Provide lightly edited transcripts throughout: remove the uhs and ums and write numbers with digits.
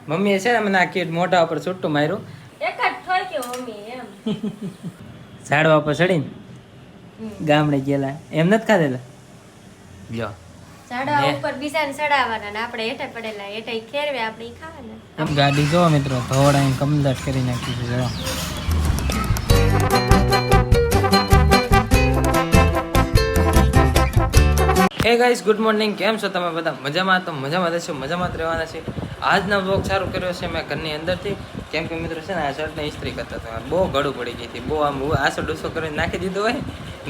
મમ્મીએ છે ને મને આ કીટ મોઢા ઉપર છૂટું માર્યું. એક જ ઠોક્યો મમ્મી એમ. ઝાડવા પર ચડીને ગામડે ગયેલા એમ નથી ખાધેલા. લ્યો ઝાડવા ઉપર બીજાને ચડાવવાના ને આપણે હેઠે પડેલા હેઠે ખેરવે આપણે ઈ ખાવાના. ગાડી જો મિત્રો ધોળા કમદાટ કરી નાખી છે. જો હે ગાઈસ, ગુડ મોર્નિંગ. કેમ છો તમે બધા? મજામાં? તો મજામાં રહેશો, મજામાં જ રહેવાના છે. આજના બ્લોગ ચાલુ કર્યો છે મેં ઘરની અંદરથી, કેમ કે મિત્રો છે ને આ શર્ટને ઇસ્ત્રી કરતા હતા. બહુ ગળું પડી ગઈ હતી, બહુ આમ આસો ડૂસો કરીને નાખી દીધો હોય.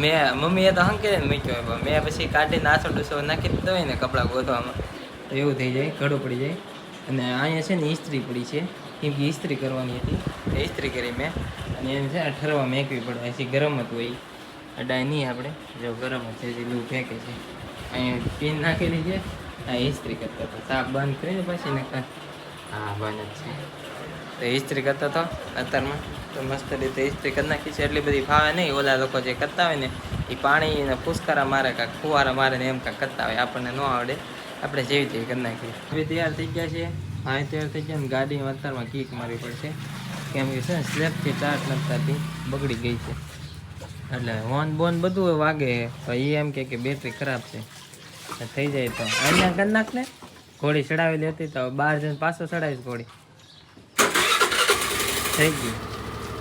મેં મમ્મીએ તો હંકેને મૂક્યો હોય, મેં પછી કાઢીને આસો ડૂસો નાખી દીધો હોય ને કપડાં ગોતવામાં, તો એવું થઈ જાય, ગળું પડી જાય. અને અહીંયા છે ને ઇસ્ત્રી પડી છે, કેમ કે ઇસ્ત્રી કરવાની હતી, તો ઇસ્ત્રી કરી મેં. અને એને છે ને ઠરવા મેકવી પડે, પછી ગરમ જ હોય, અડાય નહીં આપણે, જો ગરમ જ છે, લૂ ફેંકે છે. અહીંયા પીન નાખેલી છે, આ ઇસ્ત્રી કરતા હતા. સાપ બંધ કરીને પછી ને હા બંધ જ છે. તો ઇસ્ત્રી કરતા હતો અત્યારમાં, તો મસ્ત રીતે ઇસ્ત્રી કરી નાખી છે. એટલી બધી ફાવે નહીં, ઓલા લોકો જે કરતા હોય ને એ પાણીને ફુસકારા મારે કાંક ફુવારા મારે ને એમ કાંક કરતા હોય, આપણને ન આવડે, આપણે જેવી તેવી કરી નાખીએ. હવે તૈયાર થઈ ગયા છે, હા તૈયાર થઈ ગયા ને ગાડીમાં અત્યારમાં કીક મારવી પડશે, કેમ કે છે ને સ્લેબથી ચાર્જ નખતાથી બગડી ગઈ છે. એટલે હોર્ન બોન બધું વાગે, તો એ એમ કે બેટરી ખરાબ છે. થઈ જાય તો અહીંયા કરી નાખ ને. ઘોડી ચડાવેલી હતી તો બહાર જઈને પાછો ચડાવીશ ઘોડી. થઈ ગઈ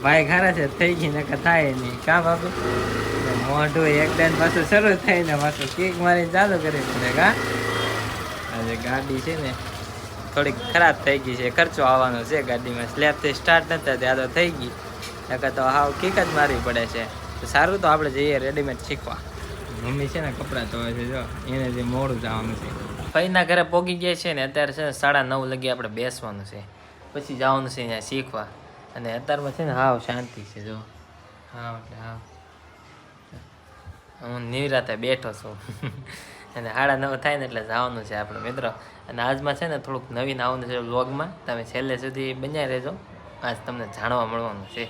ભાઈ, ખારા છે, થઈ ગઈ ને થાય નહીં. કામ બાપુ મોઢું એકદમ પાછું શરૂ થઈને પાછું કીક મારી ચાલુ કરી પડે. કા આજે ગાડી છે ને થોડીક ખરાબ થઈ ગઈ છે, ખર્ચો આવવાનો છે ગાડીમાં. સ્લેબથી સ્ટાર્ટ નતા ત્યાં તો થઈ ગઈ, નકર તો હાવ કીક જ મારવી પડે છે. તો સારું, તો આપણે જઈએ રેડીમેડ શીખવા. મમ્મી છે ને કપડાં ધોવે છે, જો એને જે મોડું જવાનું છે. ફઈના ઘરે પોગી ગયા છે ને અત્યારે છે ને 9:30 લગી આપણે બેસવાનું છે, પછી જવાનું છે ત્યાં શીખવા. અને અત્યારમાં છે ને હાવ શાંતિ છે, જો હાવ એટલે હાવ હું નિરાતે બેઠો છું. અને 9:30 થાય ને એટલે જવાનું છે આપણે મિત્રો. અને આજમાં છે ને થોડુંક નવીન આવવાનું છે વ્લોગમાં, તમે છેલ્લે સુધી બન્યા રહેજો. આજ તમને જાણવા મળવાનું છે,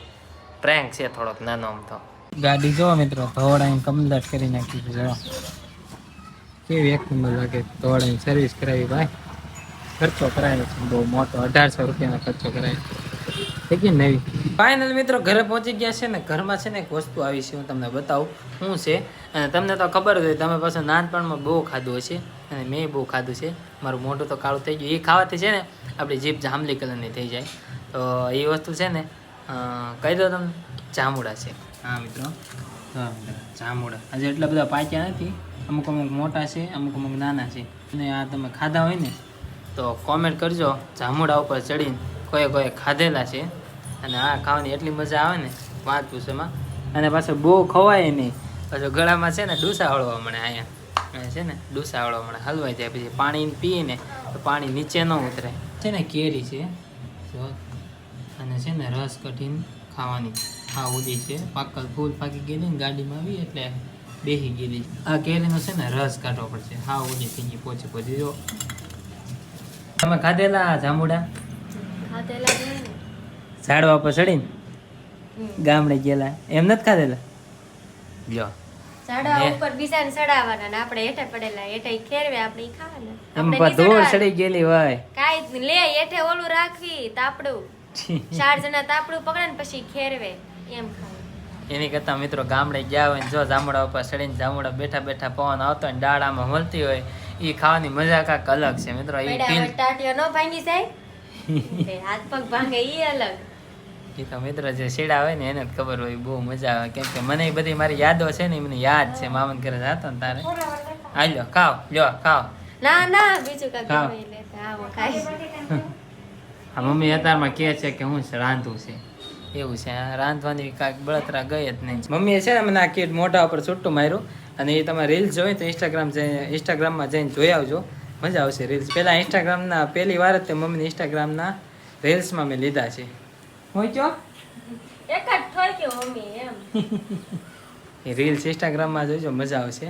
પ્રેન્ક છે થોડોક નાનો. આમ તો ગાડી જો મિત્રો ધોળાઈને કમદાટ કરી નાખી છે, જો કેવી એક નંબર લાગે. ધોળાની સર્વિસ કરાવી ભાઈ, ખર્ચો કરાયો છે બહુ મોટો, 1800 રૂપિયાનો ખર્ચો કરાયો છે કે નવી. ફાઇનલ મિત્રો ઘરે પહોંચી ગયા છે ને. ઘરમાં છે ને એક વસ્તુ આવી છે, હું તમને બતાવું શું છે. અને તમને તો ખબર જ હોય, તમે પાછું નાનપણમાં બહુ ખાધું હશે, અને મેં બહુ ખાધું છે. મારું મોઢું તો કાળું થઈ ગયું, એ ખાવાથી છે ને આપણી જીભ જાંબલી કલરની થઈ જાય. તો એ વસ્તુ છે ને કહી દો તમને, જાંબુડા છે. હા મિત્રો, જાંબુડા આજે એટલા બધા પાક્યા નથી, અમુક અમુક મોટા છે, અમુક અમુક નાના છે. અને આ તમે ખાધા હોય ને તો કોમેન્ટ કરજો, જાંબુડા ઉપર ચડીને કોઈ ખાધેલા છે. અને આ ખાવાની એટલી મજા આવે ને વાત પૂછેમાં. અને પાછું બહુ ખવાય નહીં, પાછું ગળામાં છે ને ડૂસા હળવા મળે. અહીંયા છે ને ડૂસા હળવા મળે, હલવાઈ જાય. પછી પાણી પીએ ને તો પાણી નીચે ન ઉતરે. છે ને કેરી છે, અને છે ને રસ કઢીને ખાવાની. હા ઉદી છે, પાકલ ફૂલ પાકી ગયેલી ને ગાડીમાં આવી એટલે બેસી ગયેલી. આ કેરીનો છે ને રસ કાઢવો પડશે. હા ઉદી થઈ ગઈ પોચી જો. તમે ખાધેલા જાંબુડા? ઝાડવા પર ચડીને ગામડે ગયેલા એમ નથી ખાધેલા? લ્યો ઝાડવા ઉપર બીજાને ચડાવવાના ને આપણે હેઠે પડેલા હેઠે ખેરવે આપણે ઈ ખાવાના. એમ ધૂળ ચડી ગયેલી હોય કાઈ લે હેઠે ઓલું રાખવી તાપડું, 4 જણા તાપડું પકડે ને પછી ખેરવે એમ ખાવું. એની કરતા મિત્રો ગામડે ગયા હોય ને જો જાંબુડા ઉપર ચડીને જાંબુડા બેઠા બેઠા પવન આવતો હોય ને ડાળામાં મળતી હોય, એ ખાવાની મજા કાંઈક અલગ છે મિત્રો. એ ફીલ ટાટિયો ન ભાંગી જાય, હાથ પગ ભાંગે ઈ અલગ. એ તો મિત્ર જે શેડા હોય ને એને જ ખબર હોય, બહુ મજા આવે. કેમ કે મને બધી મારી યાદો છે ને, મને યાદ છે. મામા ઘરે જતો ને તારે હાલ્યો ખાવ, લ્યો ખાવ. ના બીજું કાંઈ લેતા આવો ખાઈ. હા મમ્મી અત્યારમાં કહે છે કે હું રાંધું છે, એવું છે. રાંધવાની કાંઈક બળતરા ગઈ જ નહીં. મમ્મીએ છે ને મને આ કીટ મોઢા ઉપર છૂટું માર્યું. અને એ તમે રીલ્સ જોઈ તો ઇન્સ્ટાગ્રામમાં જઈને જોઈ આવજો, મજા આવશે રીલ્સ. પહેલાં ઇન્સ્ટાગ્રામના પહેલી વાર જ તે મમ્મીને ઇન્સ્ટાગ્રામના રીલ્સમાં મેં લીધા છે. હોય ચો એક જ ઠોક્યો મમ્મી એમ. એ રીલ્સ ઇન્સ્ટાગ્રામમાં જોઈજો, મજા આવશે.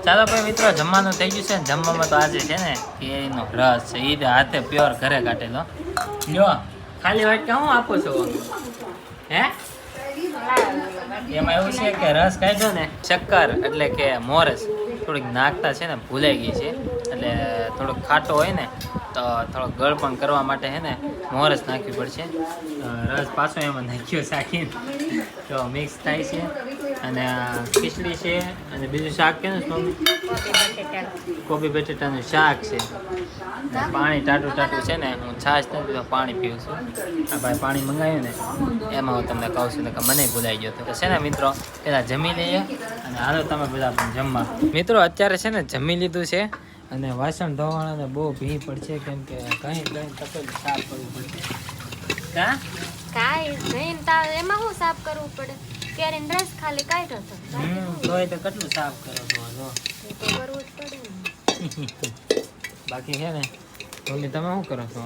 ચાલો ભાઈ મિત્રો, જમવાનું થઈ ગયું છે ને. જમવામાં તો આજે છે ને કેરીનો રસ છે, એ હાથે પ્યોર ઘરે કાઢેલો. લ્યો ખાલી વાટકા હું આપો છો? હે એમાં એવું છે કે રસ કાઢ્યો ને, શક્કર એટલે કે મોરસ થોડીક નાખતા છે ને ભૂલાઈ ગઈ છે, એટલે થોડોક ખાટો હોય ને તો થોડો ગળ પણ કરવા માટે છે ને મોરસ નાખવી પડશે. રસ પાછો એમાં નાખ્યો શાકીને તો મિક્સ થાય છે. અને આ ખીચડી છે અને બીજું શાક કે કોબી બટેટાનું શાક છે. પાણી ટાટું છે ને હું છાશ નથી પાણી પીવું છું. આ ભાઈ પાણી મંગાવ્યું ને એમાં હું તમને કહું છું કે મને ભૂલાઈ ગયો તો છે ને મિત્રો પેલા જમી લઈએ અને હાલો તમે બધા પણ જમવા. મિત્રો અત્યારે છે ને જમી લીધું છે અને વાસણ ધોવાના બહુ ભીડ પડશે કેમ કે કઈ તપેલું સાફ કરવું પડશે. કાંઈ નહીં એમાં શું સાફ કરવું પડે? કેરીનો રસ ખાલી કાઢ્યો તો તોય તો કેટલું સાફ કરો છો એ તો કરવું જ પડે ને. બાકી છે ને મમ્મી તમે શું કરો છો?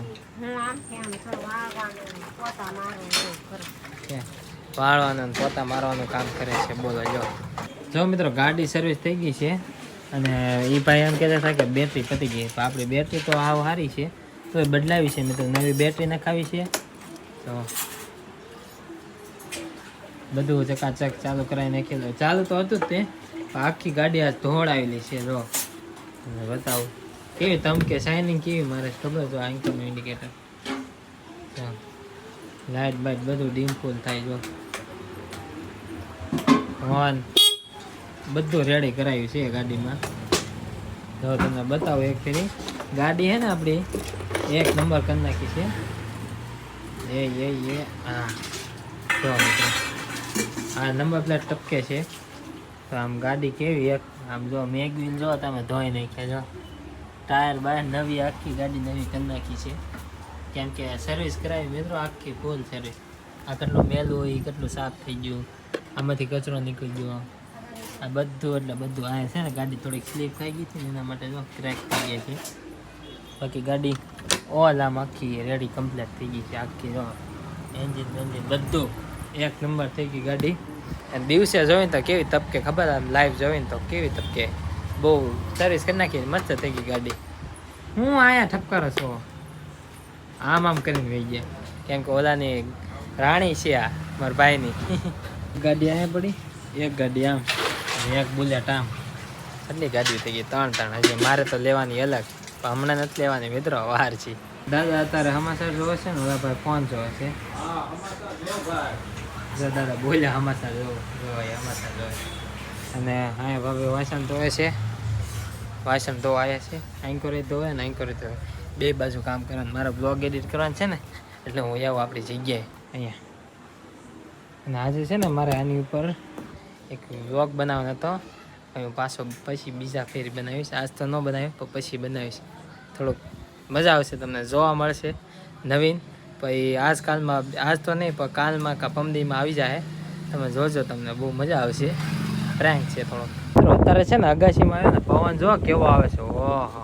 વાળવાનું પોતા મારવાનું કામ કરે છે. બોલો જો મિત્રો ગાડી સર્વિસ થઈ ગઈ છે અને એ ભાઈ એમ કહેતા હતા કે બેટરી પતી ગઈ. તો આપણી બેટરી તો આવ સારી છે તો એ બદલાવી છે મિત્રો. નવી બેટરી નખાવી છે તો બધું ચકાચક ચાલુ કરાવી નાખેલું. ચાલુ તો હતું જ તે આખી ગાડી આ ધોળાવેલી છે. જો બતાવું કેવી તમકે શાઇનિંગ કેવી મારે ખબર જો આંકનું ઇન્ડિકેટર લાઇટ બાઇટ બધું ડીમ ફૂલ થાય. જો હોર્ન બધું રેડી કરાવ્યું છે ગાડીમાં. જો તમને બતાવું એક ફેરી ગાડી છે ને આપણી એક નંબર કરી નાખી છે. હા જો મિત્રો આ નંબર પ્લેટ ટપકે છે તો આમ ગાડી કેવી એક આમ જો મેગવીલ જો તમે ધોઈ નાખ્યા. જો ટાયર બાયર નવી આખી ગાડી નવી કરી નાખી છે કેમ કે સર્વિસ કરાવી મિત્રો આખી ફૂલ સર્વિસ. આ કેટલું મેલું હોય એ કેટલું સાફ થઈ ગયું. આમાંથી કચરો નીકળી ગયો આ બધું એટલે બધું. આ છે ને ગાડી થોડીક સ્લીપ ખાઈ ગઈ હતી ને એના માટે જો ક્રેક થઈ ગઈ છે. બાકી ગાડી ઓલ આમ આખી રેડી કમ્પ્લીટ થઈ ગઈ છે આખી. જો એન્જિન બધું એક નંબર થઈ ગઈ ગાડી. અને દિવસે જોઈને તો કેવી તપકે ખબર આમ લાઈવ જોઈને તો કેવી તપકે. બહુ સર્વિસ કરી નાખી મસ્ત થઈ ગઈ ગાડી. હું આયા ઠપકારો છો આમ કરીને વહી ગયા કેમ કે ઓલાની રાણી છે આ મારા ભાઈની ગાડી અહીંયા પડી. એક ગાડી આમ અને એક બુલેટ આમ. કેટલી ગાડીઓ થઈ ગઈ? ત્રણ. હજી મારે તો લેવાની અલગ પણ હમણાં નથી લેવાની મિત્રો વાર છે. દાદા અત્યારે હમાસર જોવે છે ને ઓલા ભાઈ ફોન જોવે છે. દાદા બોલ્યા હમાસર જોવાય હમાસર જોવે. અને અહીંયા ભાભી વાસણ ધોવે છે. વાસણ ધોવા આવ્યા છે. આંકોરે ધોવે ને આંકોરે ધોવે બે બાજુ કામ કરવાનું. મારો બ્લોગ એડિટ કરવાનું છે ને એટલે હું આવું આપણી જગ્યાએ અહીંયા. અને આજે છે ને મારે આની ઉપર એક વ્લોગ બનાવવાનો હતો. હું પાછો પછી બીજા ફેરી બનાવીશ. આજ તો ન બનાવ્યો પણ પછી બનાવીશ. થોડુંક મજા આવશે તમને જોવા મળશે નવીન. પછી આજકાલમાં આજ તો નહીં પણ કાલમાં કા પમદીમાં આવી જાય તમે જોજો. તમને બહુ મજા આવશે. પ્રેન્ક છે થોડો. અત્યારે છે ને અગાશીમાં આવે ને પવન જો કેવો આવે છે. ઓહો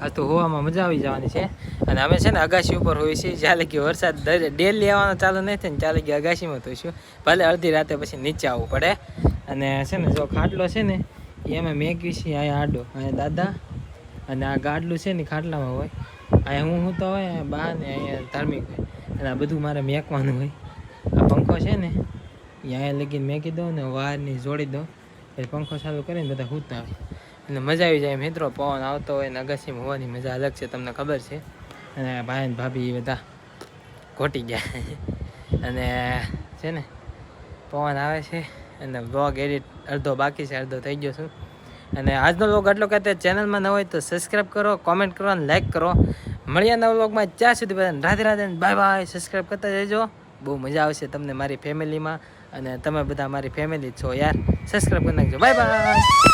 આજ તો હોવામાં મજા આવી જવાની છે. અને અમે છે ને અગાશી ઉપર હોઈએ છીએ જ્યાં લગી વરસાદ ડેલી આવવાનો ચાલુ નહીં થાય ને ત્યાં લગી અગાશીમાં થઈશું. ભલે અડધી રાતે પછી નીચે આવવું પડે. અને છે ને જો ખાટલો છે ને એ અમે મેકવી છીએ અહીંયા આડો. અહીંયા દાદા અને આ ગાડલું છે ને ખાટલામાં હોય. અહીંયા હું તો હોય બહાર ને અહીંયા ધાર્મિક હોય. અને આ બધું મારે મેકવાનું હોય. આ પંખો છે ને એ અહીંયા લગીને મેકી દઉં ને વારની જોડી દઉં પછી પંખો ચાલુ કરીને બધા સૂતા હોય અને મજા આવી જાય મિત્રો. પવન આવતો હોય ને અગાશીમાં હોવાની મજા અલગ છે તમને ખબર છે. અને ભાઈ ને ભાભી બધા ઘોટી ગયા અને છે ને પવન આવે છે અને બ્લોગ એડિટ અડધો બાકી છે અડધો થઈ ગયો છું. અને આજનો વ્લોગ આટલો કહેતા ચેનલમાં ન હોય તો સબસ્ક્રાઈબ કરો, કોમેન્ટ કરો અને લાઈક કરો. મળ્યા નવા વ્લોગમાં ત્યાં સુધી બધાને Radhe Radhe bye bye. Subscribe કરતા જજો. બહુ મજા આવશે તમને મારી ફેમિલીમાં અને તમે બધા મારી ફેમિલી છો યાર. સબસ્ક્રાઈબ કરી નાખજો. Bye bye.